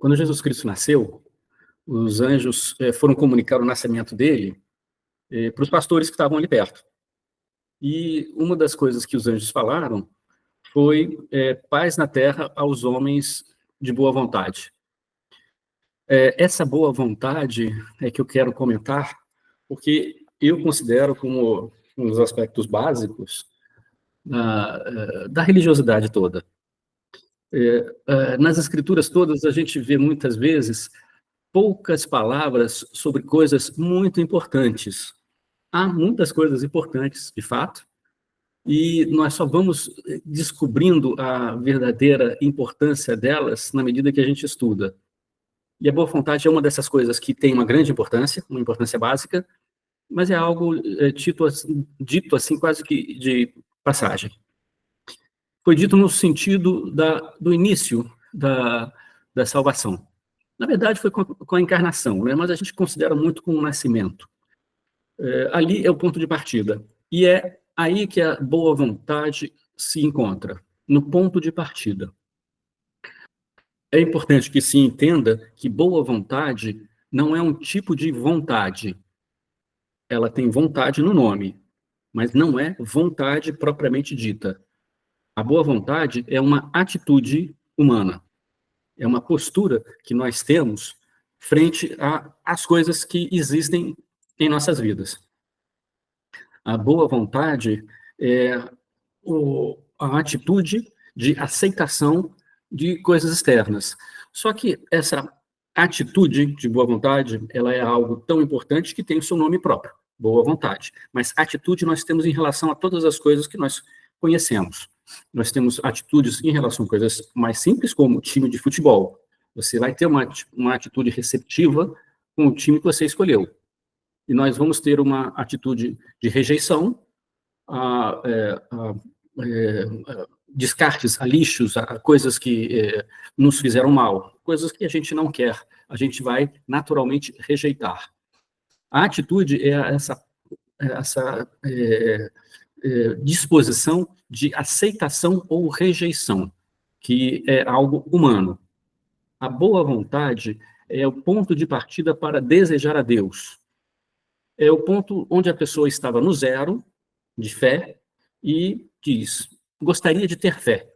Quando Jesus Cristo nasceu, os anjos foram comunicar o nascimento dele para os pastores que estavam ali perto. E uma das coisas que os anjos falaram foi paz na terra aos homens de boa vontade. Essa boa vontade é que eu quero comentar, porque eu considero como um dos aspectos básicos da religiosidade toda. Nas escrituras todas, a gente vê muitas vezes poucas palavras sobre coisas muito importantes. Há muitas coisas importantes, de fato, e nós só vamos descobrindo a verdadeira importância delas na medida que a gente estuda. E a boa vontade é uma dessas coisas que tem uma grande importância, uma importância básica, mas é algo dito assim quase que de passagem. Foi dito no sentido do início da salvação. Na verdade, foi com a encarnação, né? Mas a gente considera muito com o nascimento. Ali é o ponto de partida. E é aí que a boa vontade se encontra, no ponto de partida. É importante que se entenda que boa vontade não é um tipo de vontade. Ela tem vontade no nome, mas não é vontade propriamente dita. A boa vontade é uma atitude humana. É uma postura que nós temos frente às coisas que existem em nossas vidas. A boa vontade é a atitude de aceitação de coisas externas. Só que essa atitude de boa vontade, ela é algo tão importante que tem o seu nome próprio, boa vontade. Mas atitude nós temos em relação a todas as coisas que nós conhecemos. Nós temos atitudes em relação a coisas mais simples, como o time de futebol. Você vai ter uma atitude receptiva com o time que você escolheu. E nós vamos ter uma atitude de rejeição, descartes, a lixos, a coisas que nos fizeram mal, coisas que a gente não quer, a gente vai naturalmente rejeitar. A atitude é essa disposição de aceitação ou rejeição, que é algo humano. A boa vontade é o ponto de partida para desejar a Deus. É o ponto onde a pessoa estava no zero de fé e diz, gostaria de ter fé.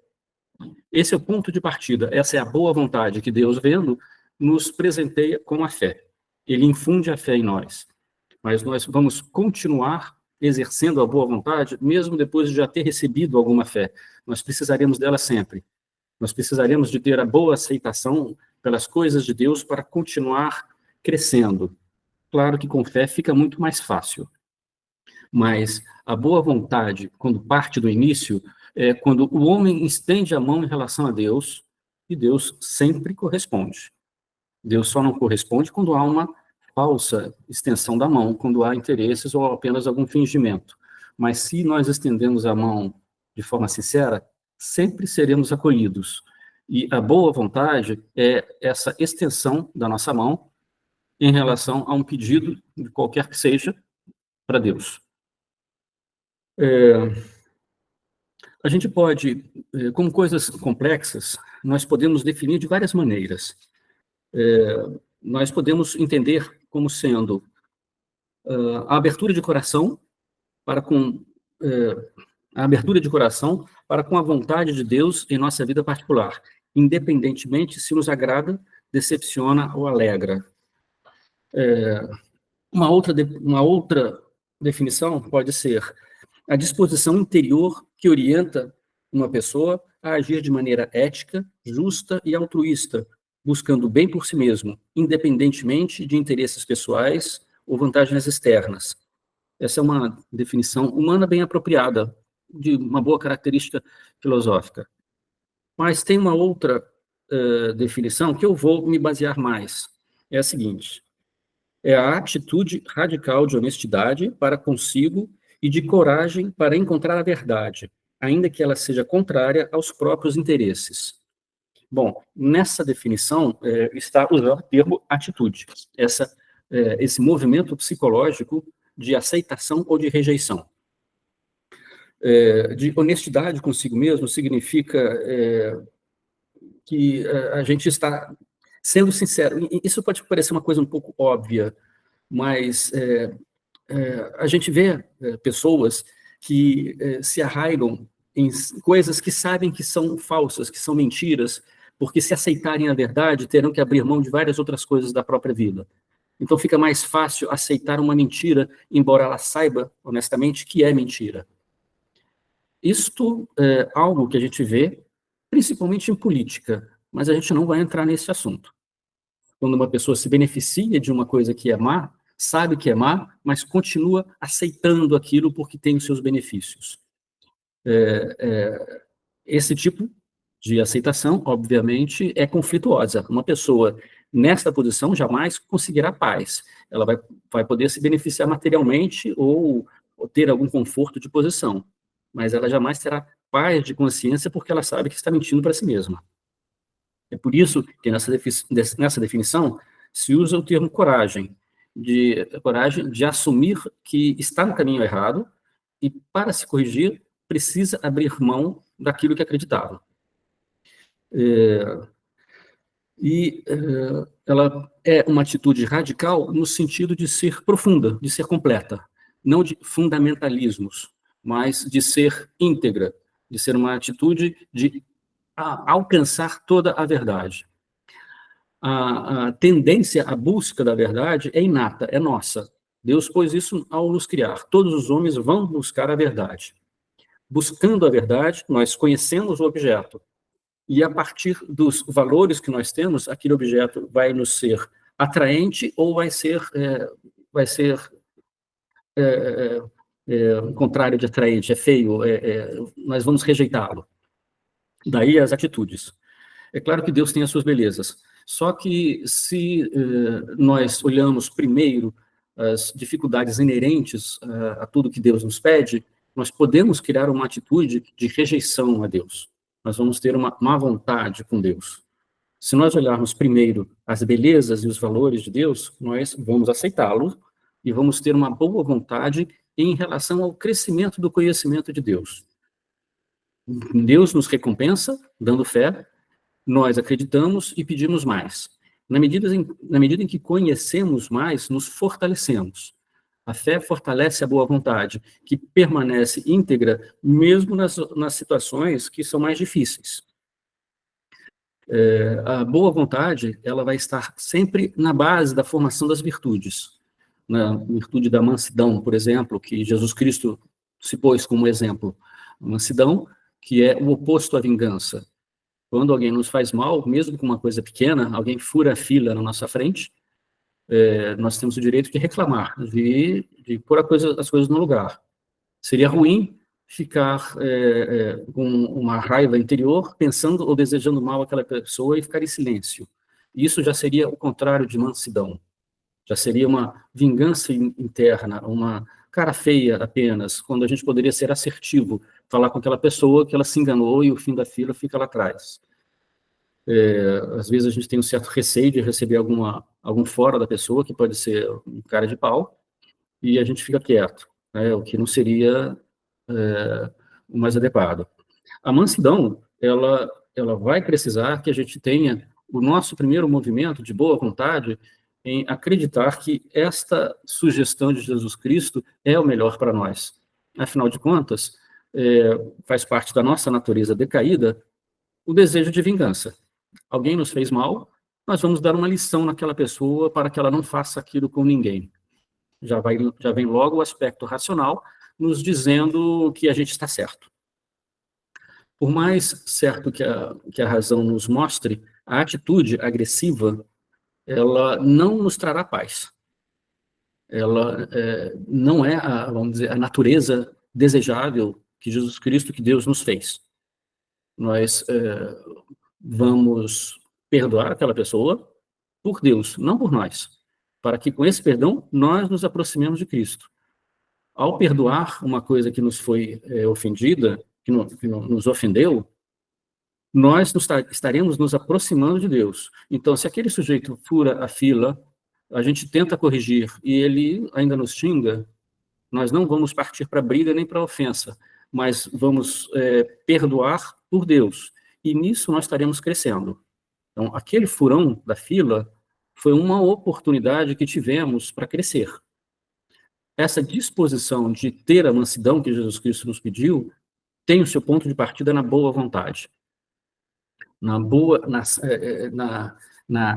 Esse é o ponto de partida, essa é a boa vontade que Deus, vendo, nos presenteia com a fé. Ele infunde a fé em nós. Mas nós vamos continuar exercendo a boa vontade, mesmo depois de já ter recebido alguma fé. Nós precisaremos dela sempre. Nós precisaremos de ter a boa aceitação pelas coisas de Deus para continuar crescendo. Claro que com fé fica muito mais fácil. Mas a boa vontade, quando parte do início, é quando o homem estende a mão em relação a Deus, e Deus sempre corresponde. Deus só não corresponde quando há uma falsa extensão da mão, quando há interesses ou apenas algum fingimento. Mas se nós estendemos a mão de forma sincera, sempre seremos acolhidos. E a boa vontade é essa extensão da nossa mão em relação a um pedido, de qualquer que seja, para Deus. A gente pode, como coisas complexas, nós podemos definir de várias maneiras. Nós podemos entender como sendo a abertura de coração para com a vontade de Deus em nossa vida particular, independentemente se nos agrada, decepciona ou alegra. Uma outra definição pode ser a disposição interior que orienta uma pessoa a agir de maneira ética, justa e altruísta, buscando o bem por si mesmo, independentemente de interesses pessoais ou vantagens externas. Essa é uma definição humana bem apropriada, de uma boa característica filosófica. Mas tem uma outra definição que eu vou me basear mais. É a seguinte: é a atitude radical de honestidade para consigo e de coragem para encontrar a verdade, ainda que ela seja contrária aos próprios interesses. Bom, nessa definição está usando o termo atitude, esse movimento psicológico de aceitação ou de rejeição. De honestidade consigo mesmo significa que a gente está Sendo sincero, isso pode parecer uma coisa um pouco óbvia, mas a gente vê pessoas que se arraigam em coisas que sabem que são falsas, que são mentiras, porque se aceitarem a verdade, terão que abrir mão de várias outras coisas da própria vida. Então fica mais fácil aceitar uma mentira, embora ela saiba, honestamente, que é mentira. Isto é algo que a gente vê, principalmente em política, mas a gente não vai entrar nesse assunto. Quando uma pessoa se beneficia de uma coisa que é má, sabe que é má, mas continua aceitando aquilo porque tem os seus benefícios. Esse tipo de aceitação, obviamente, é conflituosa. Uma pessoa nesta posição jamais conseguirá paz. Ela vai poder se beneficiar materialmente ou ter algum conforto de posição, mas ela jamais terá paz de consciência porque ela sabe que está mentindo para si mesma. É por isso que nessa definição se usa o termo coragem de assumir que está no caminho errado e, para se corrigir, precisa abrir mão daquilo que acreditava. Ela é uma atitude radical no sentido de ser profunda, de ser completa, não de fundamentalismos, mas de ser íntegra, de ser uma atitude de alcançar toda a verdade. A tendência à busca da verdade é inata, é nossa. Deus pôs isso ao nos criar. Todos os homens vão buscar a verdade. Buscando a verdade, nós conhecemos o objeto. E a partir dos valores que nós temos, aquele objeto vai nos ser atraente ou vai ser o contrário de atraente, é feio, nós vamos rejeitá-lo. Daí as atitudes. É claro que Deus tem as suas belezas, só que se nós olhamos primeiro as dificuldades inerentes a tudo que Deus nos pede, nós podemos criar uma atitude de rejeição a Deus. Nós vamos ter uma má vontade com Deus. Se nós olharmos primeiro as belezas e os valores de Deus, nós vamos aceitá-lo e vamos ter uma boa vontade em relação ao crescimento do conhecimento de Deus. Deus nos recompensa, dando fé, nós acreditamos e pedimos mais. Na medida em que conhecemos mais, nos fortalecemos. A fé fortalece a boa vontade, que permanece íntegra mesmo nas situações que são mais difíceis. A boa vontade, ela vai estar sempre na base da formação das virtudes. Na virtude da mansidão, por exemplo, que Jesus Cristo se pôs como exemplo. A mansidão, que é o oposto à vingança. Quando alguém nos faz mal, mesmo com uma coisa pequena, alguém fura a fila na nossa frente, nós temos o direito de reclamar, de pôr as coisas no lugar. Seria ruim ficar com uma raiva interior, pensando ou desejando mal àquela pessoa e ficar em silêncio. Isso já seria o contrário de mansidão. Já seria uma vingança interna, uma cara feia apenas, quando a gente poderia ser assertivo, falar com aquela pessoa que ela se enganou e o fim da fila fica lá atrás. Às vezes a gente tem um certo receio de receber algum fora da pessoa, que pode ser um cara de pau, e a gente fica quieto, né, o que não seria o mais adequado. A mansidão, ela vai precisar que a gente tenha o nosso primeiro movimento de boa vontade em acreditar que esta sugestão de Jesus Cristo é o melhor para nós. Afinal de contas, faz parte da nossa natureza decaída o desejo de vingança. Alguém nos fez mal, nós vamos dar uma lição naquela pessoa para que ela não faça aquilo com ninguém. Já vem logo o aspecto racional, nos dizendo que a gente está certo. Por mais certo que a razão nos mostre, a atitude agressiva, ela não nos trará paz. Ela não é, vamos dizer, a natureza desejável que Jesus Cristo, que Deus nos fez. Nós vamos perdoar aquela pessoa por Deus, não por nós, para que com esse perdão nós nos aproximemos de Cristo. Ao perdoar uma coisa que nos foi ofendida, que nos ofendeu, nós estaremos nos aproximando de Deus. Então, se aquele sujeito fura a fila, a gente tenta corrigir e ele ainda nos xinga, nós não vamos partir para a briga nem para a ofensa, mas vamos perdoar por Deus. E nisso nós estaremos crescendo. Então, aquele furão da fila foi uma oportunidade que tivemos para crescer. Essa disposição de ter a mansidão que Jesus Cristo nos pediu tem o seu ponto de partida na boa vontade, na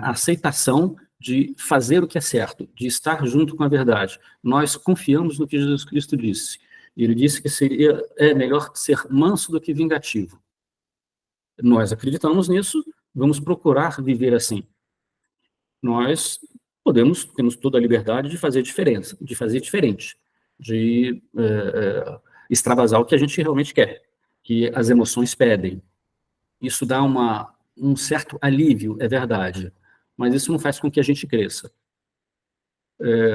aceitação de fazer o que é certo, de estar junto com a verdade. Nós confiamos no que Jesus Cristo disse. Ele disse que é melhor ser manso do que vingativo. Nós acreditamos nisso, vamos procurar viver assim. Nós temos toda a liberdade de fazer diferença, de fazer diferente, de extravasar o que a gente realmente quer, que as emoções pedem. Isso dá um certo alívio, é verdade, mas isso não faz com que a gente cresça.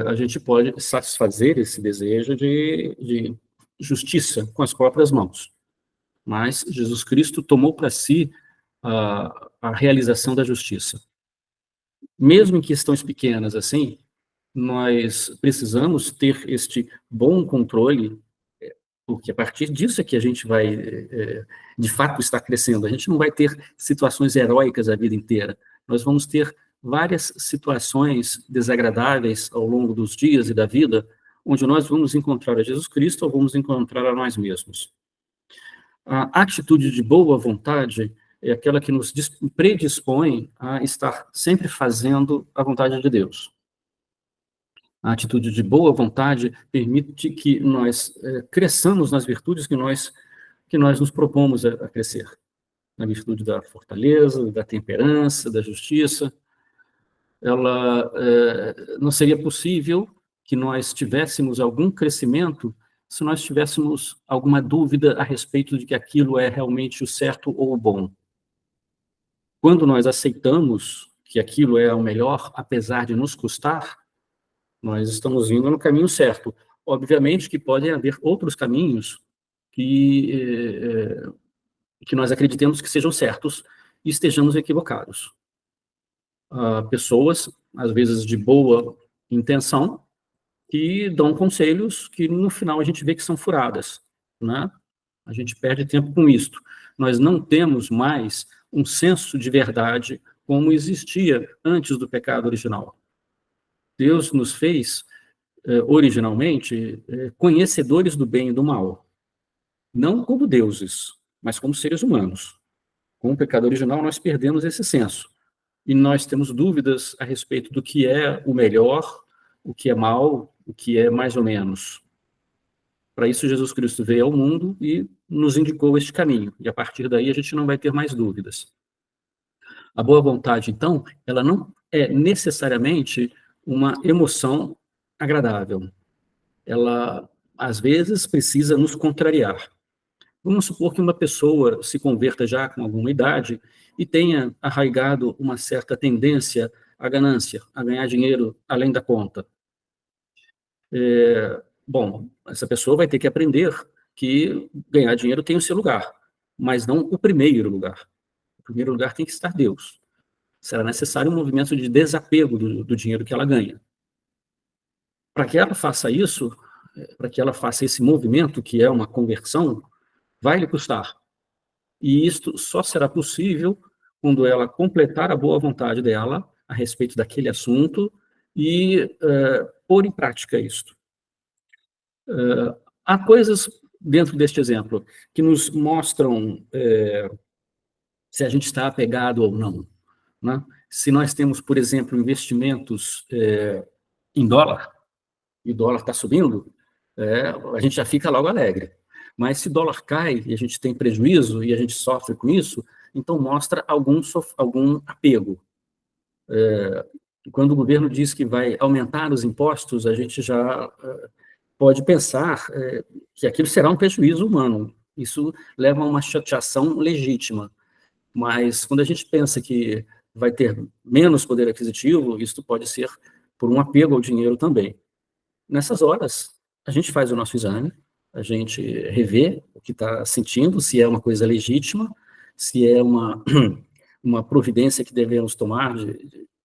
A gente pode satisfazer esse desejo de justiça com as próprias mãos, mas Jesus Cristo tomou para si a realização da justiça. Mesmo em questões pequenas assim, nós precisamos ter este bom controle, porque a partir disso é que a gente vai, de fato, estar crescendo. A gente não vai ter situações heróicas a vida inteira. Nós vamos ter várias situações desagradáveis ao longo dos dias e da vida, onde nós vamos encontrar a Jesus Cristo ou vamos encontrar a nós mesmos. A atitude de boa vontade é aquela que nos predispõe a estar sempre fazendo a vontade de Deus. A atitude de boa vontade permite que nós cresçamos nas virtudes que nós nos propomos a crescer. Na virtude da fortaleza, da temperança, da justiça. Ela não seria possível que nós tivéssemos algum crescimento se nós tivéssemos alguma dúvida a respeito de que aquilo é realmente o certo ou o bom. Quando nós aceitamos que aquilo é o melhor, apesar de nos custar, nós estamos indo no caminho certo. Obviamente que podem haver outros caminhos que nós acreditemos que sejam certos e estejamos equivocados. Pessoas, às vezes de boa intenção, que dão conselhos que no final a gente vê que são furadas, né? A gente perde tempo com isto. Nós não temos mais um senso de verdade como existia antes do pecado original. Deus nos fez, originalmente, conhecedores do bem e do mal. Não como deuses, mas como seres humanos. Com o pecado original, nós perdemos esse senso. E nós temos dúvidas a respeito do que é o melhor, o que é mal, o que é mais ou menos. Para isso, Jesus Cristo veio ao mundo e nos indicou este caminho. E a partir daí, a gente não vai ter mais dúvidas. A boa vontade, então, ela não é necessariamente uma emoção agradável. Ela, às vezes, precisa nos contrariar. Vamos supor que uma pessoa se converta já com alguma idade e tenha arraigado uma certa tendência à ganância, a ganhar dinheiro além da conta. Bom, essa pessoa vai ter que aprender que ganhar dinheiro tem o seu lugar, mas não o primeiro lugar. O primeiro lugar tem que estar Deus. Será necessário um movimento de desapego do dinheiro que ela ganha. Para que ela faça isso, para que ela faça esse movimento, que é uma conversão, vai lhe custar. E isto só será possível quando ela completar a boa vontade dela a respeito daquele assunto e pôr em prática isto. Há coisas dentro deste exemplo que nos mostram se a gente está apegado ou não, né? Se nós temos, por exemplo, investimentos em dólar, e o dólar está subindo, a gente já fica logo alegre. Mas se o dólar cai e a gente tem prejuízo e a gente sofre com isso, então mostra algum apego. Quando o governo diz que vai aumentar os impostos, a gente já pode pensar que aquilo será um prejuízo humano. Isso leva a uma chateação legítima. Mas quando a gente pensa que vai ter menos poder aquisitivo, isso pode ser por um apego ao dinheiro também. Nessas horas, a gente faz o nosso exame, a gente revê o que está sentindo, se é uma coisa legítima, se é uma providência que devemos tomar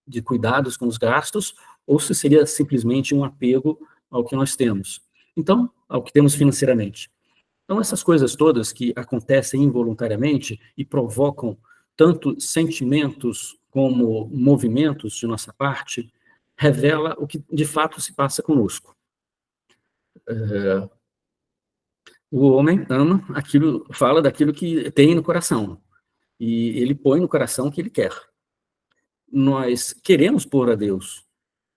de cuidados com os gastos, ou se seria simplesmente um apego ao que nós temos. Então, ao que temos financeiramente. Então, essas coisas todas que acontecem involuntariamente e provocam tanto sentimentos como movimentos de nossa parte, revela o que de fato se passa conosco. O homem ama aquilo, fala daquilo que tem no coração, e ele põe no coração o que ele quer. Nós queremos pôr a Deus,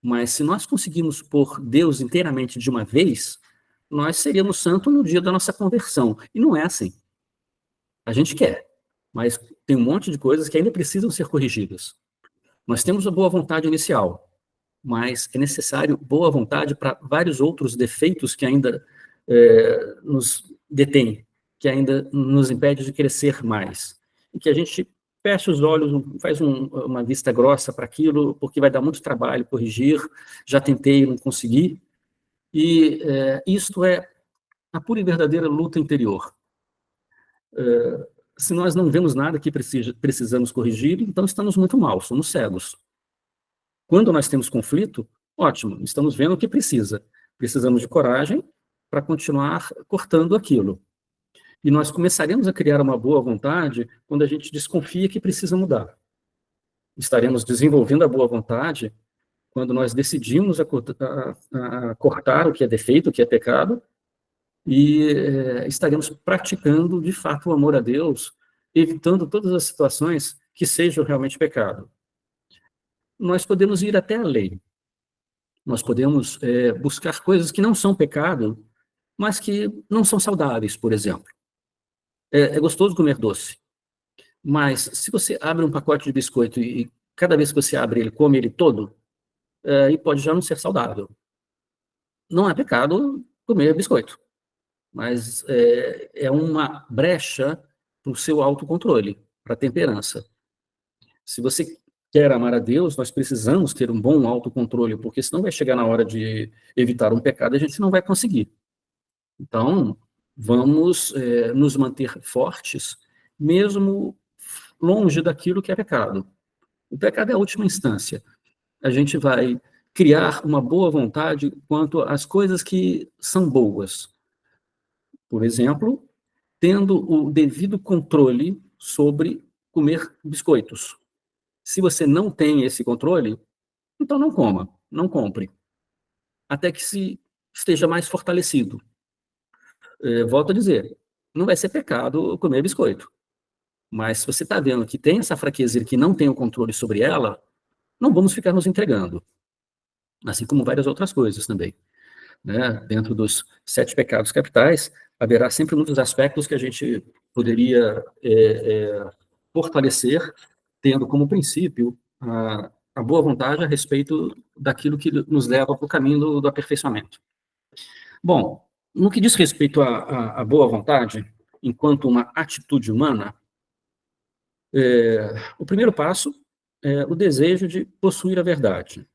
mas se nós conseguirmos pôr Deus inteiramente de uma vez, nós seríamos santos no dia da nossa conversão. E não é assim. A gente quer, mas tem um monte de coisas que ainda precisam ser corrigidas. Nós temos a boa vontade inicial, mas é necessário boa vontade para vários outros defeitos que ainda nos detêm, que ainda nos impede de crescer mais. E que a gente fecha os olhos, faz uma vista grossa para aquilo, porque vai dar muito trabalho corrigir, já tentei e não consegui. E isto é a pura e verdadeira luta interior. Se nós não vemos nada que precisamos corrigir, então estamos muito mal, somos cegos. Quando nós temos conflito, ótimo, estamos vendo o que precisa. Precisamos de coragem para continuar cortando aquilo. E nós começaremos a criar uma boa vontade quando a gente desconfia que precisa mudar. Estaremos desenvolvendo a boa vontade quando nós decidimos a cortar o que é defeito, o que é pecado, e estaremos praticando, de fato, o amor a Deus, evitando todas as situações que sejam realmente pecado. Nós podemos ir até a lei. Nós podemos buscar coisas que não são pecado, mas que não são saudáveis, por exemplo. É gostoso comer doce, mas se você abre um pacote de biscoito e cada vez que você abre ele, come ele todo, e pode já não ser saudável. Não é pecado comer biscoito, mas é uma brecha para o seu autocontrole, para a temperança. Se você quer amar a Deus, nós precisamos ter um bom autocontrole, porque senão vai chegar na hora de evitar um pecado e a gente não vai conseguir. Então, vamos nos manter fortes, mesmo longe daquilo que é pecado. O pecado é a última instância. A gente vai criar uma boa vontade quanto às coisas que são boas. Por exemplo, tendo o devido controle sobre comer biscoitos. Se você não tem esse controle, então não coma, não compre. Até que se esteja mais fortalecido. Volto a dizer, não vai ser pecado comer biscoito. Mas se você está vendo que tem essa fraqueza e que não tem o controle sobre ela, não vamos ficar nos entregando. Assim como várias outras coisas também. Né? Dentro dos 7 pecados capitais, haverá sempre muitos aspectos que a gente poderia fortalecer, tendo como princípio a boa vontade a respeito daquilo que nos leva para o caminho do aperfeiçoamento. Bom, no que diz respeito à boa vontade, enquanto uma atitude humana, o primeiro passo é o desejo de possuir a verdade.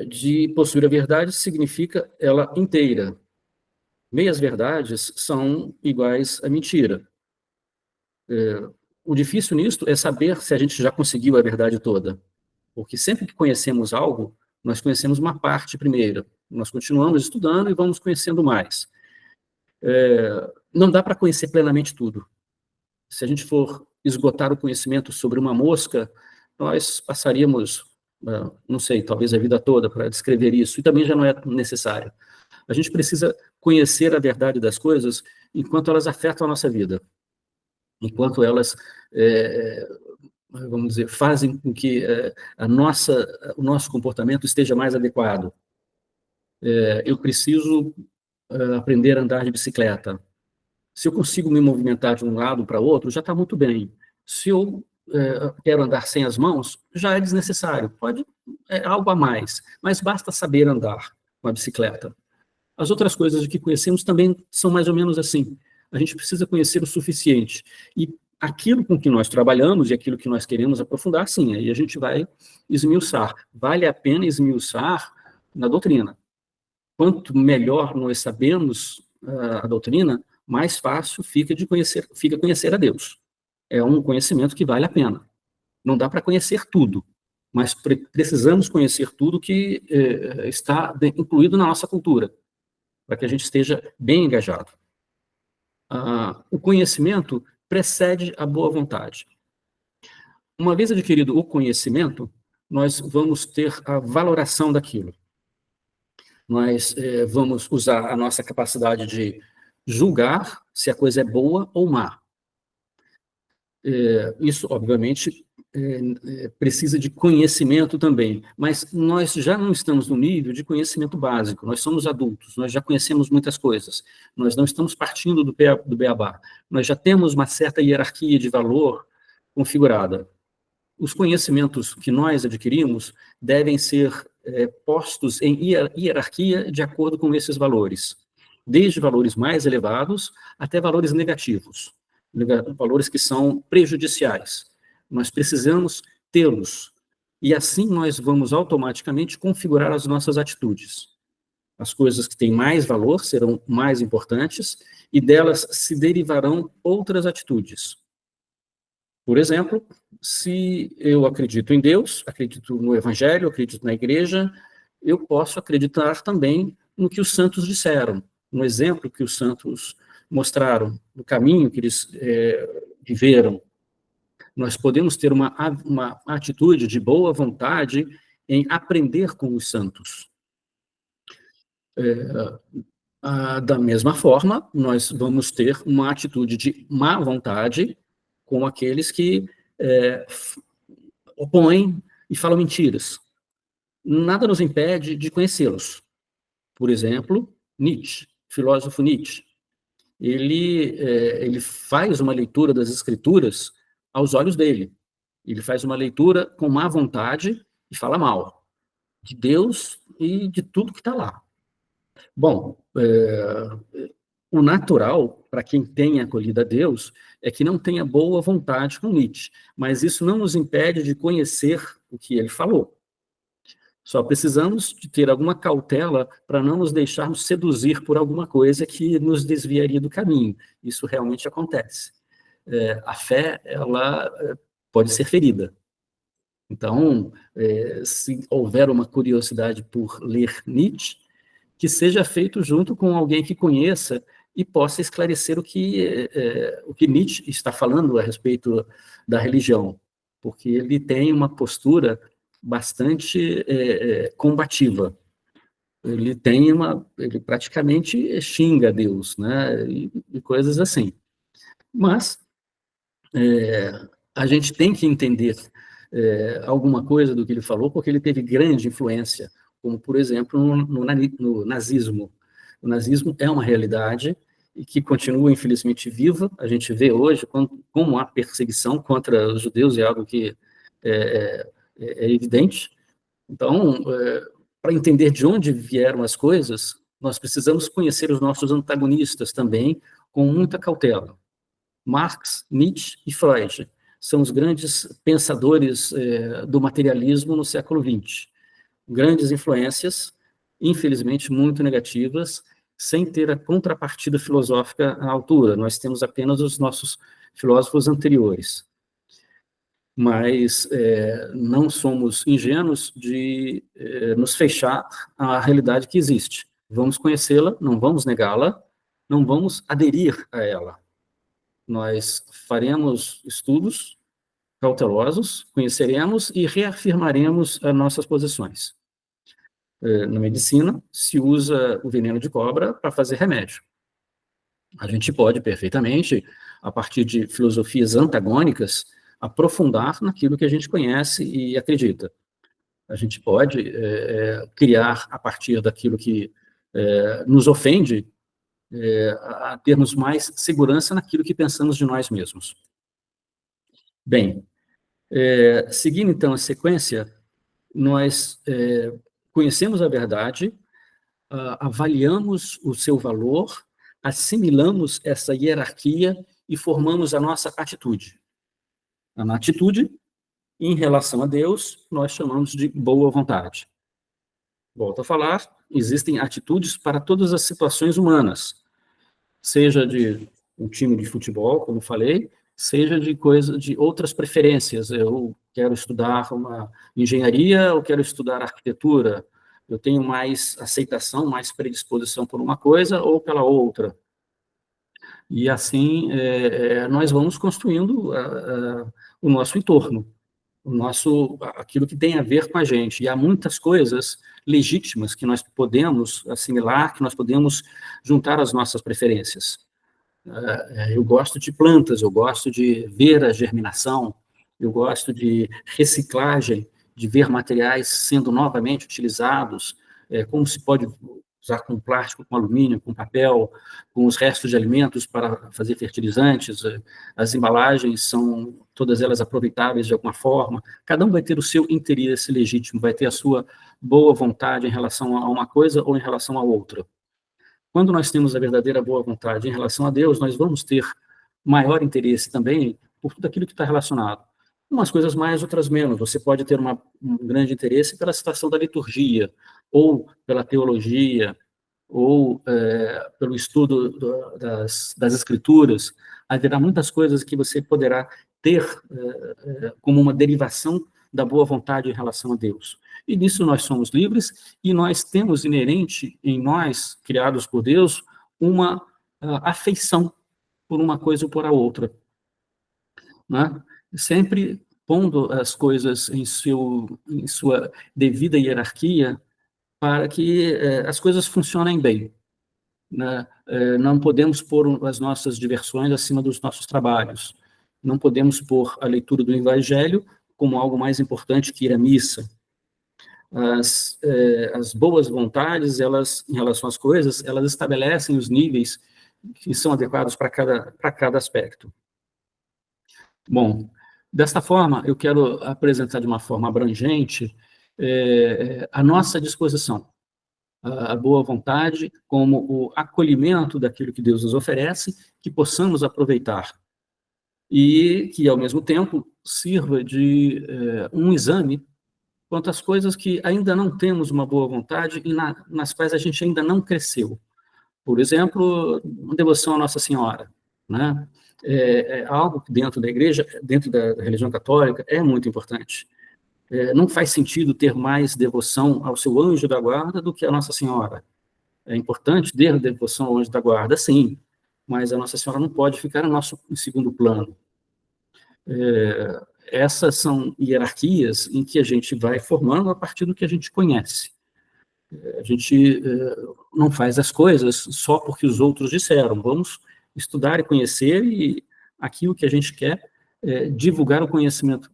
De possuir a verdade significa ela inteira. Meias verdades são iguais à mentira. O difícil nisto é saber se a gente já conseguiu a verdade toda. Porque sempre que conhecemos algo, nós conhecemos uma parte primeiro. Nós continuamos estudando e vamos conhecendo mais. Não dá para conhecer plenamente tudo. Se a gente for esgotar o conhecimento sobre uma mosca, nós passaríamos, não sei, talvez a vida toda para descrever isso, e também já não é necessário. A gente precisa conhecer a verdade das coisas enquanto elas afetam a nossa vida, enquanto elas, vamos dizer, fazem com que o nosso comportamento esteja mais adequado. Eu preciso aprender a andar de bicicleta. Se eu consigo me movimentar de um lado para o outro, já está muito bem. Se eu quero andar sem as mãos, já é desnecessário. É algo a mais, mas basta saber andar com a bicicleta. As outras coisas que conhecemos também são mais ou menos assim. A gente precisa conhecer o suficiente. E aquilo com que nós trabalhamos e aquilo que nós queremos aprofundar, sim, aí a gente vai esmiuçar. Vale a pena esmiuçar na doutrina. Quanto melhor nós sabemos a doutrina, mais fácil fica conhecer a Deus. É um conhecimento que vale a pena. Não dá para conhecer tudo, mas precisamos conhecer tudo que está incluído na nossa cultura, para que a gente esteja bem engajado. O conhecimento precede a boa vontade. Uma vez adquirido o conhecimento, nós vamos ter a valoração daquilo. Nós vamos usar a nossa capacidade de julgar se a coisa é boa ou má. Isso, obviamente, precisa de conhecimento também, mas nós já não estamos no nível de conhecimento básico, nós somos adultos, nós já conhecemos muitas coisas, nós não estamos partindo do beabá, nós já temos uma certa hierarquia de valor configurada. Os conhecimentos que nós adquirimos devem ser postos em hierarquia de acordo com esses valores, desde valores mais elevados até valores negativos, valores que são prejudiciais. Nós precisamos tê-los, e assim nós vamos automaticamente configurar as nossas atitudes. As coisas que têm mais valor serão mais importantes, e delas se derivarão outras atitudes. Por exemplo, se eu acredito em Deus, acredito no Evangelho, acredito na Igreja, eu posso acreditar também no que os santos disseram, no exemplo que os santos mostraram, no caminho que eles viveram. Nós podemos ter uma atitude de boa vontade em aprender com os santos. Da mesma forma, nós vamos ter uma atitude de má vontade com aqueles que opõem e falam mentiras. Nada nos impede de conhecê-los. Por exemplo, Nietzsche, filósofo Nietzsche. Ele faz uma leitura das escrituras aos olhos dele. Ele faz uma leitura com má vontade e fala mal de Deus e de tudo que está lá. Bom, o natural, para quem tem acolhido a Deus, é que não tenha boa vontade com Nietzsche, mas isso não nos impede de conhecer o que ele falou. Só precisamos de ter alguma cautela para não nos deixarmos seduzir por alguma coisa que nos desviaria do caminho. Isso realmente acontece. A fé, ela pode ser ferida. Então, se houver uma curiosidade por ler Nietzsche, que seja feito junto com alguém que conheça e possa esclarecer o que Nietzsche está falando a respeito da religião, porque ele tem uma postura bastante combativa. Ele praticamente xinga Deus, né, e coisas assim. Mas a gente tem que entender alguma coisa do que ele falou, porque ele teve grande influência, como, por exemplo, no nazismo. O nazismo é uma realidade e que continua, infelizmente, viva. A gente vê hoje como a perseguição contra os judeus é algo que é evidente. Então, para entender de onde vieram as coisas, nós precisamos conhecer os nossos antagonistas também, com muita cautela. Marx, Nietzsche e Freud são os grandes pensadores do materialismo no século XX. Grandes influências, infelizmente, muito negativas, sem ter a contrapartida filosófica à altura. Nós temos apenas os nossos filósofos anteriores. Mas não somos ingênuos de nos fechar à realidade que existe. Vamos conhecê-la, não vamos negá-la, não vamos aderir a ela. Nós faremos estudos cautelosos, conheceremos e reafirmaremos as nossas posições. Na medicina, se usa o veneno de cobra para fazer remédio. A gente pode perfeitamente, a partir de filosofias antagônicas, aprofundar naquilo que a gente conhece e acredita. A gente pode criar, a partir daquilo que nos ofende, a termos mais segurança naquilo que pensamos de nós mesmos. Bem, seguindo então a sequência, nós conhecemos a verdade, avaliamos o seu valor, assimilamos essa hierarquia e formamos a nossa atitude. A atitude, em relação a Deus, nós chamamos de boa vontade. Volto a falar, existem atitudes para todas as situações humanas, seja de um time de futebol, como falei, seja de outras preferências. Eu quero estudar uma engenharia, eu quero estudar arquitetura, eu tenho mais aceitação, mais predisposição por uma coisa ou pela outra. E assim, nós vamos construindo o nosso entorno. aquilo que tem a ver com a gente. E há muitas coisas legítimas que nós podemos assimilar, que nós podemos juntar às nossas preferências. Eu gosto de plantas, eu gosto de ver a germinação, eu gosto de reciclagem, de ver materiais sendo novamente utilizados, como se pode usar com plástico, com alumínio, com papel, com os restos de alimentos para fazer fertilizantes, as embalagens são todas elas aproveitáveis de alguma forma, cada um vai ter o seu interesse legítimo, vai ter a sua boa vontade em relação a uma coisa ou em relação a outra. Quando nós temos a verdadeira boa vontade em relação a Deus, nós vamos ter maior interesse também por tudo aquilo que está relacionado. Umas coisas mais, outras menos. Você pode ter um grande interesse pela situação da liturgia, ou pela teologia, ou pelo estudo das escrituras. Haverá muitas coisas que você poderá ter como uma derivação da boa vontade em relação a Deus. E nisso nós somos livres, e nós temos inerente em nós, criados por Deus, uma afeição por uma coisa ou por a outra, né? Sempre pondo as coisas em sua devida hierarquia para que as coisas funcionem bem, né? Não podemos pôr as nossas diversões acima dos nossos trabalhos, não podemos pôr a leitura do Evangelho como algo mais importante que ir à missa. As boas vontades, elas, em relação às coisas, elas estabelecem os níveis que são adequados para cada aspecto. Bom, desta forma, eu quero apresentar de uma forma abrangente a nossa disposição, a boa vontade como o acolhimento daquilo que Deus nos oferece, que possamos aproveitar e que, ao mesmo tempo, sirva de um exame quanto às coisas que ainda não temos uma boa vontade e nas quais a gente ainda não cresceu. Por exemplo, uma devoção à Nossa Senhora, né? É algo que dentro da igreja, dentro da religião católica, é muito importante. Não faz sentido ter mais devoção ao seu anjo da guarda do que a Nossa Senhora. É importante ter devoção ao anjo da guarda, sim, mas a Nossa Senhora não pode ficar em segundo plano. Essas são hierarquias em que a gente vai formando a partir do que a gente conhece. A gente não faz as coisas só porque os outros disseram. Vamos estudar e conhecer, e aquilo que a gente quer é divulgar o conhecimento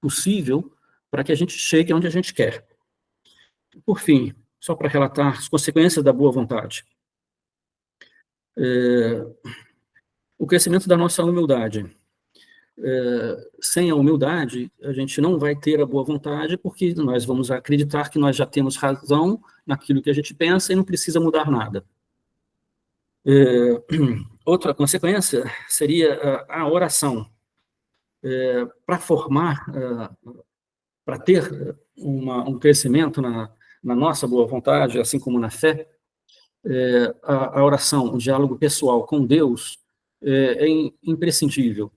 possível para que a gente chegue onde a gente quer. Por fim, só para relatar as consequências da boa vontade. O crescimento da nossa humildade. Sem a humildade, a gente não vai ter a boa vontade, porque nós vamos acreditar que nós já temos razão naquilo que a gente pensa e não precisa mudar nada. Outra consequência seria a oração. Para formar, para ter um crescimento na nossa boa vontade, assim como na fé, a oração, o diálogo pessoal com Deus é imprescindível.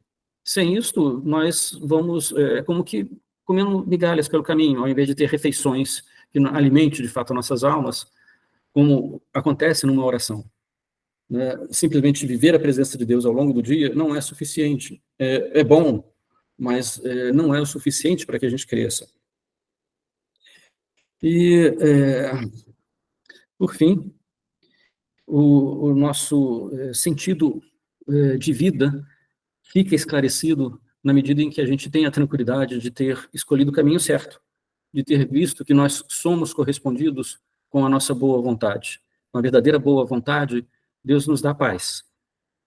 Sem isso, nós vamos como que comendo migalhas pelo caminho, ao invés de ter refeições que alimente, de fato, nossas almas, como acontece numa oração. Simplesmente viver a presença de Deus ao longo do dia não é suficiente. É bom, mas não é o suficiente para que a gente cresça. E, por fim, o nosso sentido de vida fica esclarecido na medida em que a gente tem a tranquilidade de ter escolhido o caminho certo, de ter visto que nós somos correspondidos com a nossa boa vontade. Com a verdadeira boa vontade, Deus nos dá paz.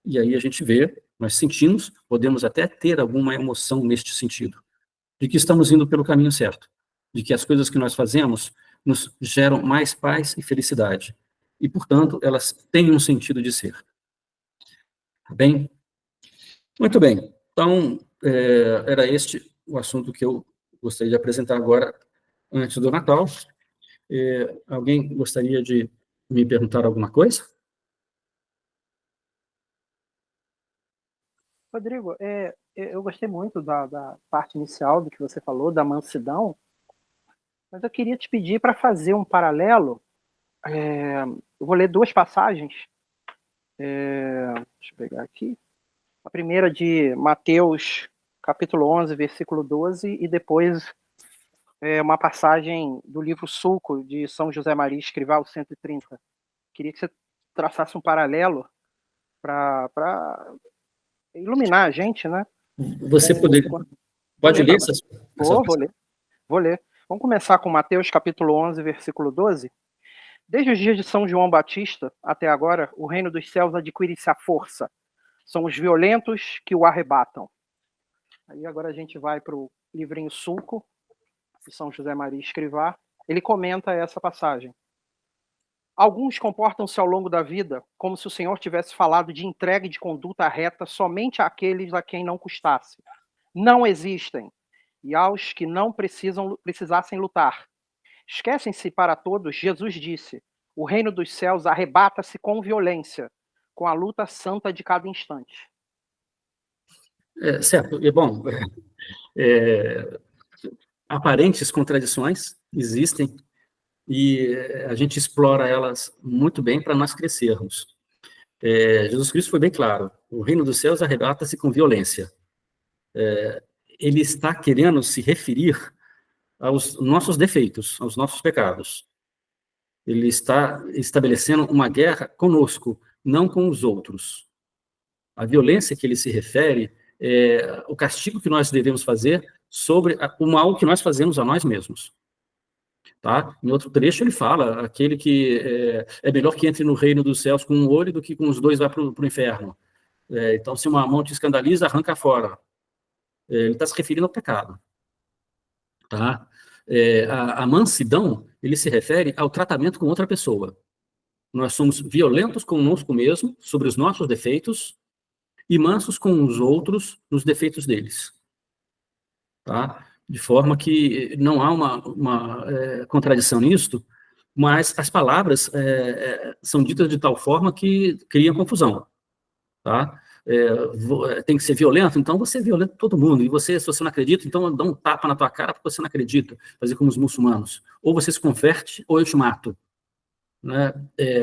E aí a gente vê, nós sentimos, podemos até ter alguma emoção neste sentido, de que estamos indo pelo caminho certo, de que as coisas que nós fazemos nos geram mais paz e felicidade. E, portanto, elas têm um sentido de ser. Tá bem? Muito bem. Então, era este o assunto que eu gostaria de apresentar agora, antes do Natal. Alguém gostaria de me perguntar alguma coisa? Rodrigo, eu gostei muito da parte inicial do que você falou, da mansidão, mas eu queria te pedir para fazer um paralelo. Eu vou ler duas passagens. Deixa eu pegar aqui. A primeira de Mateus, capítulo 11, versículo 12, e depois uma passagem do livro Sulco, de São José Maria Escrivá, o 130. Queria que você traçasse um paralelo para iluminar a gente, né? Você pode ler essas Vou ler. Vamos começar com Mateus, capítulo 11, versículo 12. Desde os dias de São João Batista até agora, o reino dos céus adquire-se a força. São os violentos que o arrebatam. Aí agora a gente vai para o livrinho Sulco, de São José Maria Escrivá. Ele comenta essa passagem. Alguns comportam-se ao longo da vida como se o Senhor tivesse falado de entrega e de conduta reta somente àqueles a quem não custasse. Não existem. E aos que não precisassem lutar. Esquecem-se para todos, Jesus disse, o reino dos céus arrebata-se com violência, com a luta santa de cada instante. Certo. E, bom, aparentes contradições existem e a gente explora elas muito bem para nós crescermos. Jesus Cristo foi bem claro, o reino dos céus arrebata-se com violência. Ele está querendo se referir aos nossos defeitos, aos nossos pecados. Ele está estabelecendo uma guerra conosco, não com os outros. A violência que ele se refere é o castigo que nós devemos fazer sobre o mal que nós fazemos a nós mesmos. Tá? Em outro trecho ele fala, aquele que é melhor que entre no reino dos céus com um olho do que com os dois vai para o inferno. Então, se uma mão te escandaliza, arranca fora. Ele está se referindo ao pecado. Tá? A mansidão, ele se refere ao tratamento com outra pessoa. Nós somos violentos conosco mesmo, sobre os nossos defeitos, e mansos com os outros, nos defeitos deles. Tá? De forma que não há uma contradição nisto, mas as palavras são ditas de tal forma que criam confusão. Tá? Tem que ser violento, então você é violento com todo mundo, e se você não acredita, então dá um tapa na tua cara porque você não acredita, fazer como os muçulmanos, ou você se converte, ou eu te mato, né?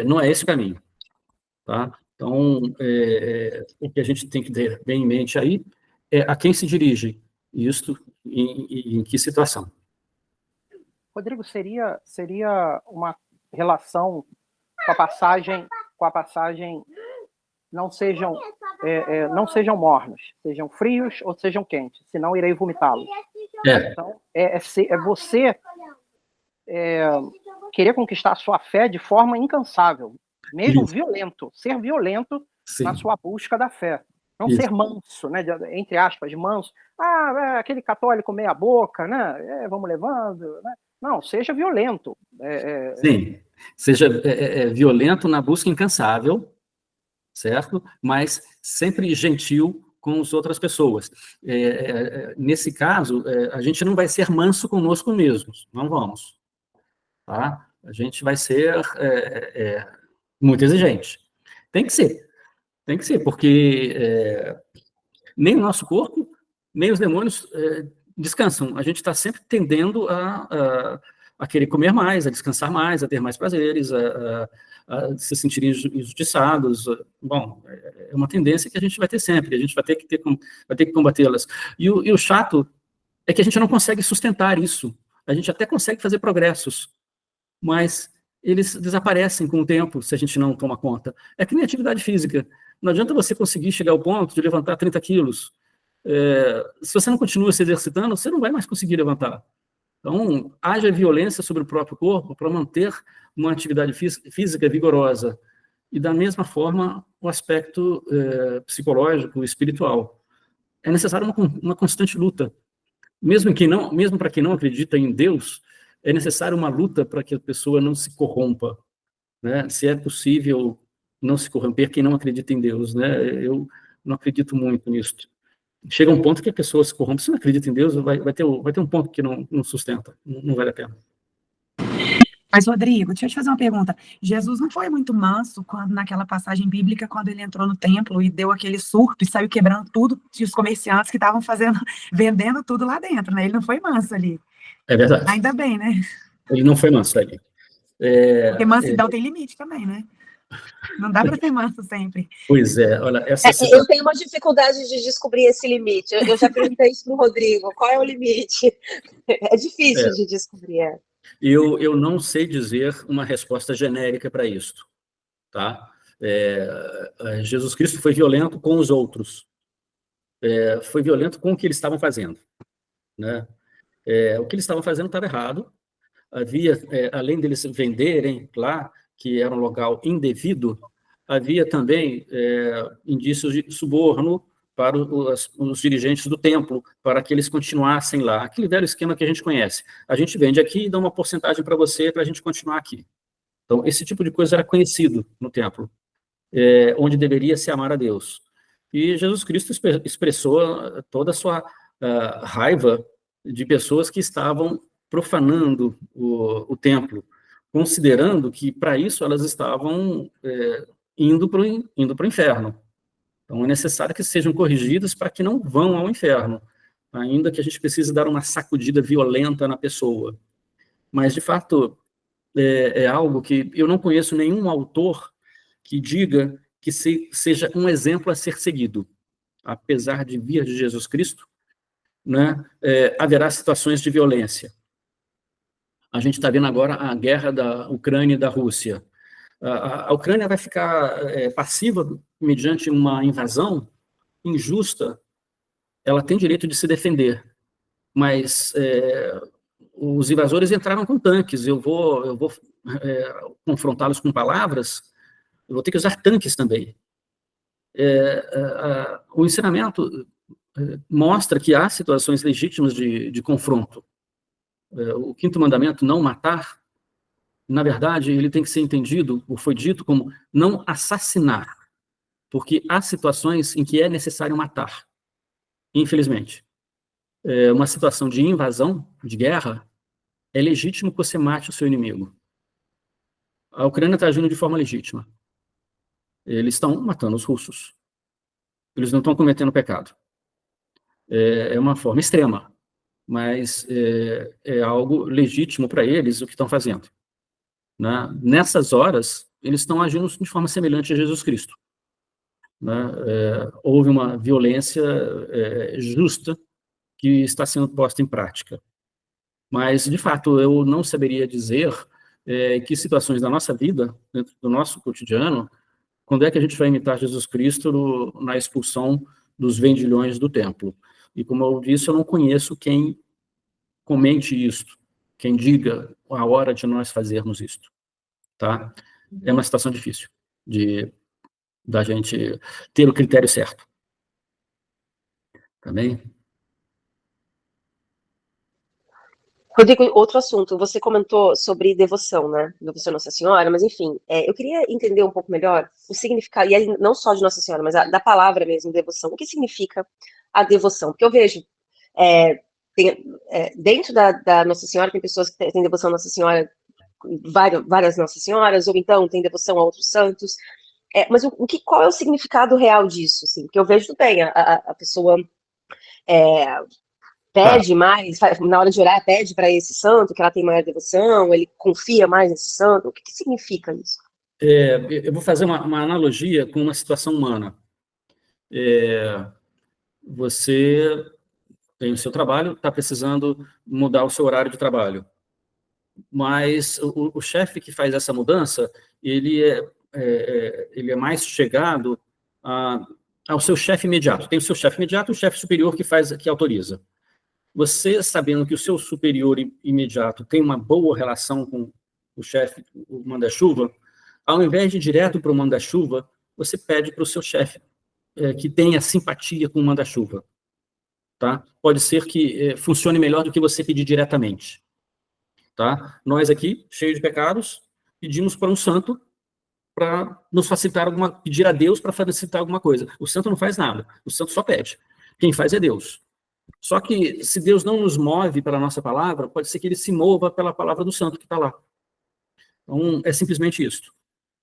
Não é esse o caminho, tá? Então, o que a gente tem que ter bem em mente aí é a quem se dirige, isto em que situação. Rodrigo, seria uma relação com a passagem não sejam mornos, sejam frios ou sejam quentes, senão irei vomitá-los. Então, você querer conquistar a sua fé de forma incansável, mesmo violento, ser violento Sim. na sua busca da fé. Não Isso. ser manso, né, entre aspas, manso. Aquele católico meia boca, né, vamos levando, né? Não, seja violento. Sim, seja violento na busca incansável, certo? Mas sempre gentil com as outras pessoas. Nesse caso, a gente não vai ser manso conosco mesmos, não vamos. Tá? A gente vai ser muito exigente. Tem que ser, porque nem o nosso corpo, nem os demônios descansam. A gente está sempre tendendo a querer comer mais, a descansar mais, a ter mais prazeres, a se sentirem injustiçados. Bom, é uma tendência que a gente vai ter sempre, a gente vai ter que combatê-las. E o chato é que a gente não consegue sustentar isso. A gente até consegue fazer progressos, mas eles desaparecem com o tempo se a gente não toma conta. É que nem atividade física. Não adianta você conseguir chegar ao ponto de levantar 30 quilos. Se você não continua se exercitando, você não vai mais conseguir levantar. Então, haja violência sobre o próprio corpo para manter uma atividade física vigorosa. E, da mesma forma, o aspecto psicológico, espiritual. É necessário uma constante luta. Mesmo para quem não acredita em Deus, é necessário uma luta para que a pessoa não se corrompa. Né? Se é possível não se corromper quem não acredita em Deus. Né? Eu não acredito muito nisso. Chega um ponto que a pessoa se corrompe. Se não acredita em Deus, vai ter um ponto que não sustenta. Não vale a pena. Mas, Rodrigo, deixa eu te fazer uma pergunta. Jesus não foi muito manso naquela passagem bíblica, quando ele entrou no templo e deu aquele surto e saiu quebrando tudo, e os comerciantes que estavam vendendo tudo lá dentro, né? Ele não foi manso ali. É verdade. Ainda bem, né? Ele não foi manso ali. Porque mansidão tem limite também, né? Não dá para ser manso sempre. Pois é, olha, eu tenho uma dificuldade de descobrir esse limite. Eu já perguntei isso para o Rodrigo, qual é o limite? É difícil de descobrir. Eu não sei dizer uma resposta genérica para isso, tá? Jesus Cristo foi violento com os outros, foi violento com o que eles estavam fazendo, né? O que eles estavam fazendo estava errado. Havia, além deles venderem lá, que era um local indevido, havia também indícios de suborno para os dirigentes do templo, para que eles continuassem lá. Aquele velho esquema que a gente conhece. A gente vende aqui e dá uma porcentagem para você para a gente continuar aqui. Então, esse tipo de coisa era conhecido no templo, onde deveria se amar a Deus. E Jesus Cristo expressou toda a sua raiva de pessoas que estavam profanando o templo, considerando que, para isso, elas estavam indo para o inferno. Então, é necessário que sejam corrigidas para que não vão ao inferno, ainda que a gente precise dar uma sacudida violenta na pessoa. Mas, de fato, é algo que eu não conheço nenhum autor que diga que seja um exemplo a ser seguido. Apesar de vir de Jesus Cristo, né, haverá situações de violência. A gente está vendo agora a guerra da Ucrânia e da Rússia. A Ucrânia vai ficar passiva mediante uma invasão injusta. Ela tem direito de se defender, mas os invasores entraram com tanques. Eu vou confrontá-los com palavras, eu vou ter que usar tanques também. O ensinamento mostra que há situações legítimas de confronto. O quinto mandamento, não matar, na verdade, ele tem que ser entendido, ou foi dito, como não assassinar, porque há situações em que é necessário matar, infelizmente. Uma situação de invasão, de guerra, é legítimo que você mate o seu inimigo. A Ucrânia está agindo de forma legítima. Eles estão matando os russos. Eles não estão cometendo pecado. É uma forma extrema, mas é algo legítimo para eles o que estão fazendo. Né? Nessas horas, eles estão agindo de forma semelhante a Jesus Cristo. Né? Houve uma violência justa que está sendo posta em prática. Mas, de fato, eu não saberia dizer que situações da nossa vida, dentro do nosso cotidiano, quando é que a gente vai imitar Jesus Cristo na expulsão dos vendilhões do templo. E, como eu disse, eu não conheço quem comente isto, quem diga a hora de nós fazermos isto. Tá? É uma situação difícil da gente ter o critério certo. Tá bem? Rodrigo, outro assunto, você comentou sobre devoção, né? Devoção a Nossa Senhora, mas enfim, eu queria entender um pouco melhor o significado, e aí não só de Nossa Senhora, mas da palavra mesmo, devoção. O que significa a devoção? Porque eu vejo, dentro da Nossa Senhora, tem pessoas que têm devoção a Nossa Senhora, várias Nossas Senhoras, ou então tem devoção a outros santos. Mas qual é o significado real disso? Assim? Porque eu vejo tudo bem, a pessoa pede mais, na hora de orar, pede para esse santo, que ela tem maior devoção, ele confia mais nesse santo. O que significa isso? Eu vou fazer uma analogia com uma situação humana. Você tem o seu trabalho, está precisando mudar o seu horário de trabalho. Mas o chefe que faz essa mudança, ele é mais chegado ao seu chefe imediato. Tem o seu chefe imediato e o chefe superior que autoriza. Você, sabendo que o seu superior imediato tem uma boa relação com o chefe, o manda-chuva, ao invés de ir direto para o manda-chuva, você pede para o seu chefe que tenha simpatia com o manda-chuva. Tá? Pode ser que funcione melhor do que você pedir diretamente. Tá? Nós aqui, cheios de pecados, pedimos para um santo para nos facilitar pedir a Deus para facilitar alguma coisa. O santo não faz nada, o santo só pede. Quem faz é Deus. Só que, se Deus não nos move para a nossa palavra, pode ser que ele se mova pela palavra do santo que está lá. Então, é simplesmente isso.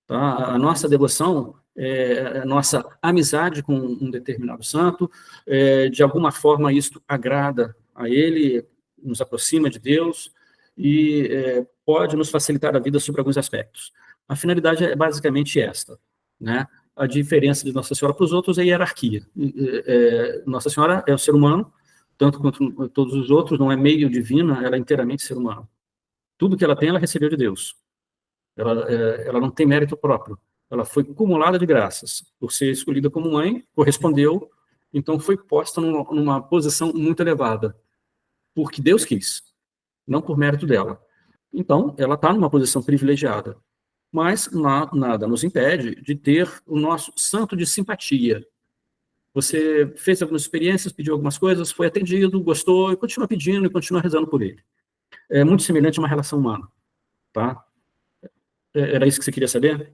Tá? A nossa devoção, a nossa amizade com um determinado santo, de alguma forma isto agrada a ele, nos aproxima de Deus e pode nos facilitar a vida sobre alguns aspectos. A finalidade é basicamente esta, né? A diferença de Nossa Senhora para os outros é a hierarquia. Nossa Senhora é o ser humano, tanto quanto todos os outros, não é meio divina, ela é inteiramente ser humano. Tudo que ela tem, ela recebeu de Deus. Ela não tem mérito próprio. Ela foi cumulada de graças. Por ser escolhida como mãe, correspondeu, então foi posta numa posição muito elevada, porque Deus quis, não por mérito dela. Então, ela está numa posição privilegiada. Mas nada nos impede de ter o nosso santo de simpatia. Você fez algumas experiências, pediu algumas coisas, foi atendido, gostou, e continua pedindo, e continua rezando por ele. É muito semelhante a uma relação humana, tá? Era isso que você queria saber?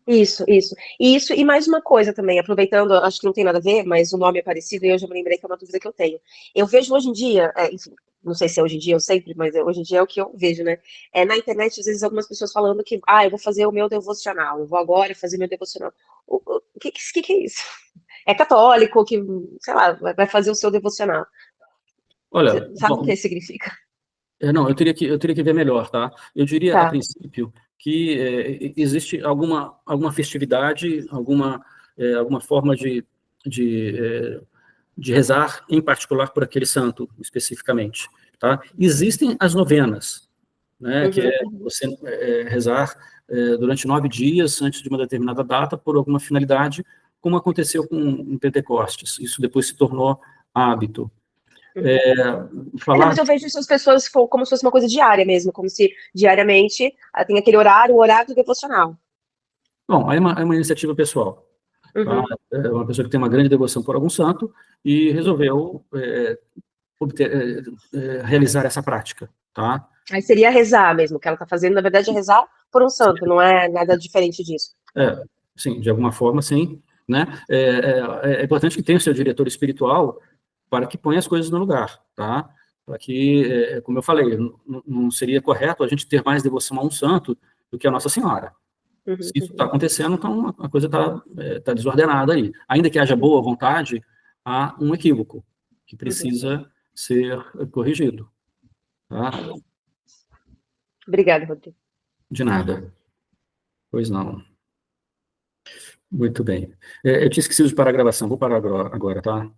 Isso, isso. Isso, e mais uma coisa também, aproveitando, acho que não tem nada a ver, mas o nome é parecido e eu já me lembrei que é uma dúvida que eu tenho. Eu vejo hoje em dia, enfim, não sei se é hoje em dia ou sempre, mas hoje em dia é o que eu vejo, né? Na internet, às vezes, algumas pessoas falando que, eu vou fazer o meu devocional, eu vou agora fazer meu devocional. O que é isso? É católico que, sei lá, vai fazer o seu devocional. Olha, Você sabe o bom, que significa? não, eu teria que ver melhor, tá? Eu diria, a Tá. princípio, que existe alguma festividade, alguma forma de rezar, em particular por aquele santo, especificamente, tá? Existem as novenas, né, que é Uhum. você rezar durante 9 dias antes de uma determinada data por alguma finalidade, como aconteceu com Pentecostes. Isso depois se tornou hábito. Não, Falar, mas eu vejo essas pessoas como se fosse uma coisa diária mesmo, como se diariamente tem aquele horário, o horário do devocional. bom, aí é uma iniciativa pessoal, tá? Uhum. É uma pessoa que tem uma grande devoção por algum santo e resolveu realizar essa prática, tá? Aí seria rezar mesmo, o que ela está fazendo, na verdade, é rezar por um santo, não é nada diferente disso. Sim, de alguma forma, sim, né? É importante que tenha o seu diretor espiritual para que ponha as coisas no lugar, tá? Para que, como eu falei, não seria correto a gente ter mais devoção a um santo do que a Nossa Senhora. Se Uhum, isso está acontecendo, então a coisa está desordenada aí. Ainda que haja boa vontade, há um equívoco que uhum. precisa ser corrigido, tá? Obrigada, Rodrigo. De nada. Pois não. Muito bem. Eu tinha esquecido de parar a gravação, vou parar agora, tá?